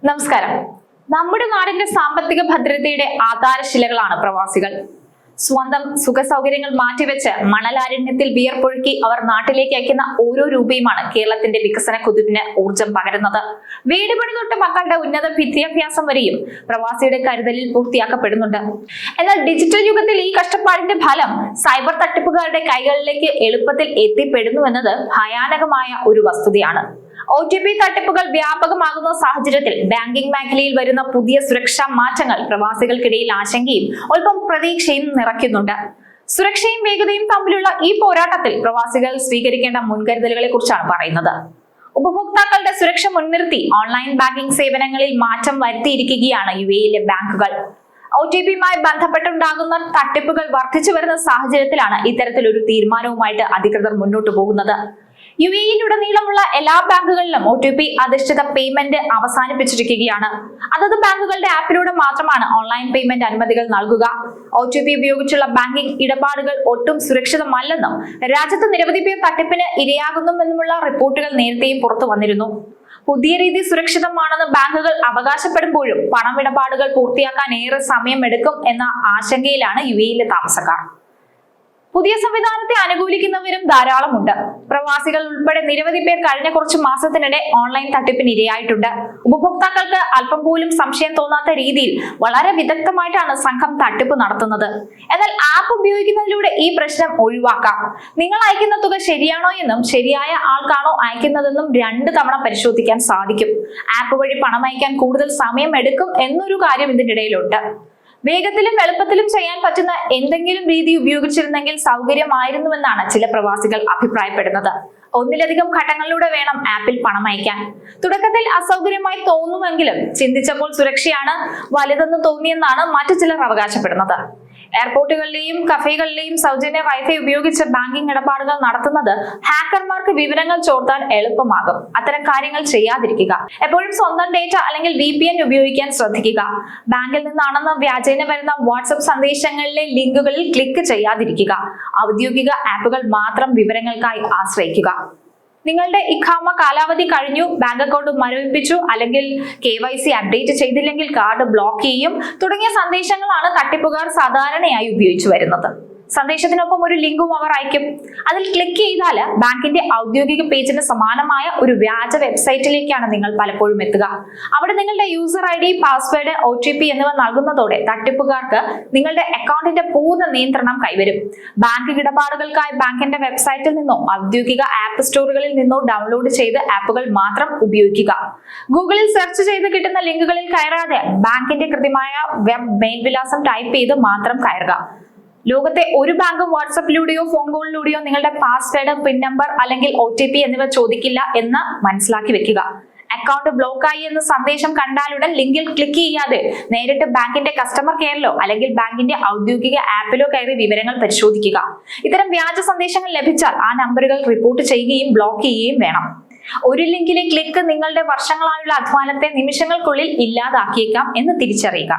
നമസ്കാരം. നമ്മുടെ നാടിന്റെ സാമ്പത്തിക ഭദ്രതയുടെ ആധാരശിലകളാണ് പ്രവാസികൾ. സ്വന്തം സുഖ സൗകര്യങ്ങൾ മാറ്റിവെച്ച് മണലാരണ്യത്തിൽ വിയർപ്പൊഴുക്കി അവർ നാട്ടിലേക്ക് അയക്കുന്ന ഓരോ രൂപയുമാണ് കേരളത്തിന്റെ വികസന കുതിപ്പിന് ഊർജം പകരുന്നത്. വീട് പണി തൊട്ട് മക്കളുടെ ഉന്നത വിദ്യാഭ്യാസം വരെയും പ്രവാസിയുടെ കരുതലിൽ പൂർത്തിയാക്കപ്പെടുന്നുണ്ട്. എന്നാൽ ഡിജിറ്റൽ യുഗത്തിൽ ഈ കഷ്ടപ്പാടിന്റെ ഫലം സൈബർ തട്ടിപ്പുകാരുടെ കൈകളിലേക്ക് എളുപ്പത്തിൽ എത്തിപ്പെടുന്നു എന്നത് ഭയാനകമായ ഒരു വസ്തുതയാണ്. OTP തട്ടിപ്പുകൾ വ്യാപകമാകുന്ന സാഹചര്യത്തിൽ ബാങ്കിംഗ് മേഖലയിൽ വരുന്ന പുതിയ സുരക്ഷാ മാറ്റങ്ങൾ പ്രവാസികൾക്കിടയിൽ ആശങ്കയും ഒപ്പം പ്രതീക്ഷയും നിറയ്ക്കുന്നുണ്ട്. സുരക്ഷയും വേഗതയും തമ്മിലുള്ള ഈ പോരാട്ടത്തിൽ പ്രവാസികൾ സ്വീകരിക്കേണ്ട മുൻകരുതലുകളെ കുറിച്ചാണ് പറയുന്നത്. ഉപഭോക്താക്കളുടെ സുരക്ഷ മുൻനിർത്തി ഓൺലൈൻ ബാങ്കിംഗ് സേവനങ്ങളിൽ മാറ്റം വരുത്തിയിരിക്കുകയാണ് UAE-യിലെ ബാങ്കുകൾ. OTP-യുമായി ബന്ധപ്പെട്ടുണ്ടാകുന്ന തട്ടിപ്പുകൾ വർദ്ധിച്ചു വരുന്ന സാഹചര്യത്തിലാണ് ഇത്തരത്തിലൊരു തീരുമാനവുമായിട്ട് അധികൃതർ മുന്നോട്ട് പോകുന്നത്. UAE-യിലുടനീളമുള്ള എല്ലാ ബാങ്കുകളിലും OTP അധിഷ്ഠിത പേയ്മെന്റ് അവസാനിപ്പിച്ചിരിക്കുകയാണ്. അതത് ബാങ്കുകളുടെ ആപ്പിലൂടെ മാത്രമാണ് ഓൺലൈൻ പേയ്മെന്റ് അനുമതികൾ നൽകുക. OTP ഉപയോഗിച്ചുള്ള ബാങ്കിംഗ് ഇടപാടുകൾ ഒട്ടും സുരക്ഷിതമല്ലെന്നും രാജ്യത്ത് നിരവധി പേർ തട്ടിപ്പിന് ഇരയാകുന്നുവെന്നുമുള്ള റിപ്പോർട്ടുകൾ നേരത്തെയും പുറത്തു വന്നിരുന്നു. പുതിയ രീതി സുരക്ഷിതമാണെന്ന് ബാങ്കുകൾ അവകാശപ്പെടുമ്പോഴും പണമിടപാടുകൾ പൂർത്തിയാക്കാൻ ഏറെ സമയമെടുക്കും എന്ന ആശങ്കയിലാണ് UAE-യിലെ താമസക്കാർ. പുതിയ സംവിധാനത്തെ അനുകൂലിക്കുന്നവരും ധാരാളമുണ്ട്. പ്രവാസികൾ ഉൾപ്പെടെ നിരവധി പേർ കഴിഞ്ഞ കുറച്ചു മാസത്തിനിടെ ഓൺലൈൻ തട്ടിപ്പിന് ഇരയായിട്ടുണ്ട്. ഉപഭോക്താക്കൾക്ക് അല്പം പോലും സംശയം തോന്നാത്ത രീതിയിൽ വളരെ വിദഗ്ധമായിട്ടാണ് സംഘം തട്ടിപ്പ് നടത്തുന്നത്. എന്നാൽ ആപ്പ് ഉപയോഗിക്കുന്നതിലൂടെ ഈ പ്രശ്നം ഒഴിവാക്കാം. നിങ്ങൾ അയക്കുന്ന തുക ശരിയാണോ എന്നും ശരിയായ ആൾക്കാണോ അയക്കുന്നതെന്നും 2 തവണ പരിശോധിക്കാൻ സാധിക്കും. ആപ്പ് വഴി പണം അയക്കാൻ കൂടുതൽ സമയം എടുക്കും എന്നൊരു കാര്യം ഇതിന്റെ ഇടയിലുണ്ട്. വേഗത്തിലും എളുപ്പത്തിലും ചെയ്യാൻ പറ്റുന്ന എന്തെങ്കിലും രീതി ഉപയോഗിച്ചിരുന്നെങ്കിൽ സൗകര്യമായിരുന്നുവെന്നാണ് ചില പ്രവാസികൾ അഭിപ്രായപ്പെടുന്നത്. ഒന്നിലധികം ഘട്ടങ്ങളിലൂടെ വേണം ആപ്പിൽ പണം അയക്കാൻ. തുടക്കത്തിൽ അസൗകര്യമായി തോന്നുമെങ്കിലും ചിന്തിച്ചപ്പോൾ സുരക്ഷയാണ് വലുതെന്ന് തോന്നിയെന്നാണ് മറ്റു ചിലർ അവകാശപ്പെടുന്നത്. എയർപോർട്ടുകളിലെയും കഫേകളിലെയും സൗജന്യ വൈഫൈ ഉപയോഗിച്ച് ബാങ്കിംഗ് ഇടപാടുകൾ നടത്തുന്നത് ഹാക്കർമാർക്ക് വിവരങ്ങൾ ചോർത്താൻ എളുപ്പമാകും. അത്തരം കാര്യങ്ങൾ ചെയ്യാതിരിക്കുക. എപ്പോഴും സ്വന്തം ഡേറ്റ അല്ലെങ്കിൽ VPN ഉപയോഗിക്കാൻ ശ്രദ്ധിക്കുക. ബാങ്കിൽ നിന്നാണെന്ന് വ്യാജേന വരുന്ന വാട്സ്ആപ്പ് സന്ദേശങ്ങളിലെ ലിങ്കുകളിൽ ക്ലിക്ക് ചെയ്യാതിരിക്കുക. ഔദ്യോഗിക ആപ്പുകൾ മാത്രം വിവരങ്ങൾക്കായി ആശ്രയിക്കുക. നിങ്ങളുടെ ഇഖാമ കാലാവധി കഴിഞ്ഞു, ബാങ്ക് അക്കൗണ്ട് മരവിപ്പിച്ചു, അല്ലെങ്കിൽ KYC അപ്ഡേറ്റ് ചെയ്തില്ലെങ്കിൽ കാർഡ് ബ്ലോക്ക് ചെയ്യും തുടങ്ങിയ സന്ദേശങ്ങളാണ് തട്ടിപ്പുകാർ സാധാരണയായി ഉപയോഗിച്ചു വരുന്നത്. സന്ദേശത്തിനൊപ്പം ഒരു ലിങ്കും അവർ അയക്കും. അതിൽ ക്ലിക്ക് ചെയ്താൽ ബാങ്കിന്റെ ഔദ്യോഗിക പേജിന് സമാനമായ ഒരു വ്യാജ വെബ്സൈറ്റിലേക്കാണ് നിങ്ങൾ പലപ്പോഴും എത്തുക. അവിടെ നിങ്ങളുടെ യൂസർ ID, പാസ്വേഡ്, OTP എന്നിവ നൽകുന്നതോടെ തട്ടിപ്പുകാർക്ക് നിങ്ങളുടെ അക്കൗണ്ടിന്റെ പൂർണ്ണ നിയന്ത്രണം കൈവരും. ബാങ്ക് ഇടപാടുകൾക്കായി ബാങ്കിന്റെ വെബ്സൈറ്റിൽ നിന്നോ ഔദ്യോഗിക ആപ്പ് സ്റ്റോറുകളിൽ നിന്നോ ഡൗൺലോഡ് ചെയ്ത് ആപ്പുകൾ മാത്രം ഉപയോഗിക്കുക. ഗൂഗിളിൽ സെർച്ച് ചെയ്ത് കിട്ടുന്ന ലിങ്കുകളിൽ കയറാതെ ബാങ്കിന്റെ കൃത്യമായ വെബ് മേൽവിലാസം ടൈപ്പ് ചെയ്ത് മാത്രം കയറുക. ലോകത്തെ ഒരു ബാങ്കും വാട്സാപ്പിലൂടെയോ ഫോൺ കോളിലൂടെയോ നിങ്ങളുടെ പാസ്വേഡ്, പിൻ നമ്പർ അല്ലെങ്കിൽ OTP എന്നിവ ചോദിക്കില്ല എന്ന് മനസ്സിലാക്കി വെക്കുക. അക്കൗണ്ട് ബ്ലോക്കായി എന്ന സന്ദേശം കണ്ടാലുടൻ ലിങ്കിൽ ക്ലിക്ക് ചെയ്യാതെ നേരിട്ട് ബാങ്കിന്റെ കസ്റ്റമർ കെയറിലോ അല്ലെങ്കിൽ ബാങ്കിന്റെ ഔദ്യോഗിക ആപ്പിലോ കയറി വിവരങ്ങൾ പരിശോധിക്കുക. ഇത്തരം വ്യാജ സന്ദേശങ്ങൾ ലഭിച്ചാൽ ആ നമ്പറുകൾ റിപ്പോർട്ട് ചെയ്യുകയും ബ്ലോക്ക് ചെയ്യുകയും വേണം. ഒരു ലിങ്കിലെ ക്ലിക്ക് നിങ്ങളുടെ വർഷങ്ങളായുള്ള അധ്വാനത്തെ നിമിഷങ്ങൾക്കുള്ളിൽ ഇല്ലാതാക്കിയേക്കാം എന്ന് തിരിച്ചറിയുക.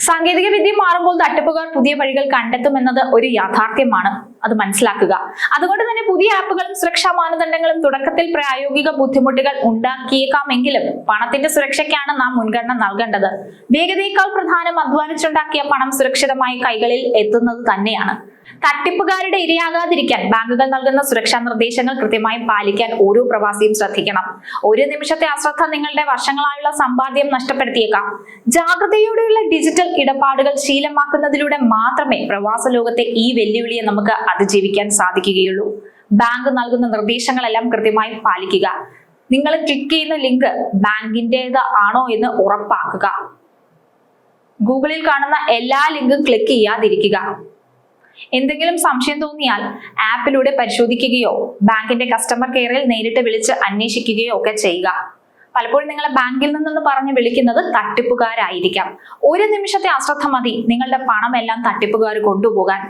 സാങ്കേതിക വിദ്യ മാറുമ്പോൾ തട്ടിപ്പുകാർ പുതിയ വഴികൾ കണ്ടെത്തുമെന്നത് ഒരു യാഥാർത്ഥ്യമാണ്. അത് മനസ്സിലാക്കുക. അതുകൊണ്ട് തന്നെ പുതിയ ആപ്പുകളും സുരക്ഷാ മാനദണ്ഡങ്ങളും തുടക്കത്തിൽ പ്രായോഗിക ബുദ്ധിമുട്ടുകൾ ഉണ്ടാക്കിയേക്കാമെങ്കിലും പണത്തിന്റെ സുരക്ഷയ്ക്കാണ് നാം മുൻഗണന നൽകേണ്ടത്. വേഗതയേക്കാൾ പ്രധാനം അധ്വാനിച്ചുണ്ടാക്കിയ പണം സുരക്ഷിതമായി കൈകളിൽ എത്തുന്നത് തന്നെയാണ്. തട്ടിപ്പുകാരുടെ ഇരയാകാതിരിക്കാൻ ബാങ്കുകൾ നൽകുന്ന സുരക്ഷാ നിർദ്ദേശങ്ങൾ കൃത്യമായി പാലിക്കാൻ ഓരോ പ്രവാസിയും ശ്രദ്ധിക്കണം. ഒരു നിമിഷത്തെ അശ്രദ്ധ നിങ്ങളുടെ വർഷങ്ങളായുള്ള സമ്പാദ്യം നഷ്ടപ്പെടുത്തിയേക്കാം. ജാഗ്രതയോടെയുള്ള ഡിജിറ്റൽ ഇടപാടുകൾ ശീലമാക്കുന്നതിലൂടെ മാത്രമേ പ്രവാസ ലോകത്തെ ഈ വെല്ലുവിളിയെ നമുക്ക് അതിജീവിക്കാൻ സാധിക്കുകയുള്ളൂ. ബാങ്ക് നൽകുന്ന നിർദ്ദേശങ്ങളെല്ലാം കൃത്യമായി പാലിക്കുക. നിങ്ങൾ ക്ലിക്ക് ചെയ്യുന്ന ലിങ്ക് ബാങ്കിന്റേത് ആണോ എന്ന് ഉറപ്പാക്കുക. ഗൂഗിളിൽ കാണുന്ന എല്ലാ ലിങ്കും ക്ലിക്ക് ചെയ്യാതിരിക്കുക. എന്തെങ്കിലും സംശയം തോന്നിയാൽ ആപ്പിലൂടെ പരിശോധിക്കുകയോ ബാങ്കിന്റെ കസ്റ്റമർ കെയറിൽ നേരിട്ട് വിളിച്ച് അന്വേഷിക്കുകയോ ഒക്കെ ചെയ്യുക. പലപ്പോഴും നിങ്ങളെ ബാങ്കിൽ നിന്നൊന്ന് പറഞ്ഞ് വിളിക്കുന്നത് തട്ടിപ്പുകാരായിരിക്കാം. ഒരു നിമിഷത്തെ അശ്രദ്ധ മതി നിങ്ങളുടെ പണമെല്ലാം തട്ടിപ്പുകാർ കൊണ്ടുപോകാൻ.